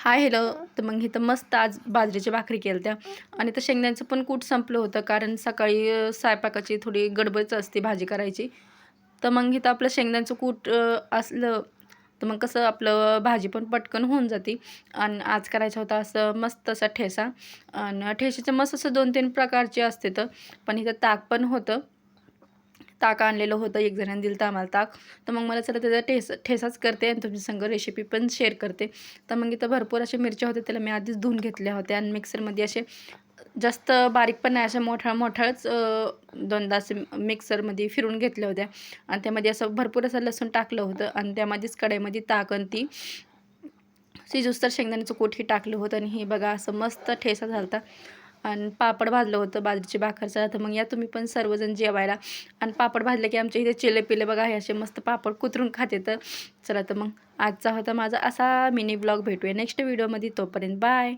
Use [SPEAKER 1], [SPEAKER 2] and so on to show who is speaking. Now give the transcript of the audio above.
[SPEAKER 1] Hi hello. तर मग इथं मस्त आज बाजरीची भाकरी केल्या आणि तर शेंगदाण्याचं पण कूट संपलं होतं, कारण सकाळी स्वयंपाकाची थोडी गडबडच असते भाजी करायची. तर मग इथं आपलं शेंगदाण्याचं कूट असलं तर मग कसं आपलं भाजी पण पटकन होऊन जाते. आणि आज करायचं होतं असं मस्त असा ठेचा. आणि ठेच्याचे मस्त असं 2-3 प्रकारचे असते तर, पण इथं ताक पण होतं. ताक आणलेलं होतं, एक जणाने दिलं होतं आम्हाला ताक. तर मग मला चला त्याचा ठेसाच करते आणि तुमच्या संग रेसिपी पण शेअर करते. तर मग इथं भरपूर अशा मिरच्या होत्या, त्याला मी आधीच धुवून घेतल्या होत्या आणि मिक्सरमध्ये असे जास्त बारीक पण नाही, अशा मोठ्याच दोनदा असे मिक्सरमध्ये फिरून घेतल्या होत्या. आणि त्यामध्ये असं भरपूर असं लसूण टाकलं होतं आणि त्यामध्येच कढईमध्ये ताक आणि ती शिजूस्तर शेंगदाण्याचं कूटही टाकलं होतं. आणि हे बघा असं मस्त ठेचा झाला होता. आणि पापड भाजलं होतं बाजरीची भाकरचा. तर मग या तुम्ही पण सर्वजण जेवायला. आणि पापड भाजले की आमच्या इथे चिले-पिले बघा हे असे मस्त पापड कुतरून खाते. तर चला, तर मग आजचा होता माझा असा मिनी ब्लॉग. भेटूया नेक्स्ट व्हिडिओमध्ये, तोपर्यंत बाय.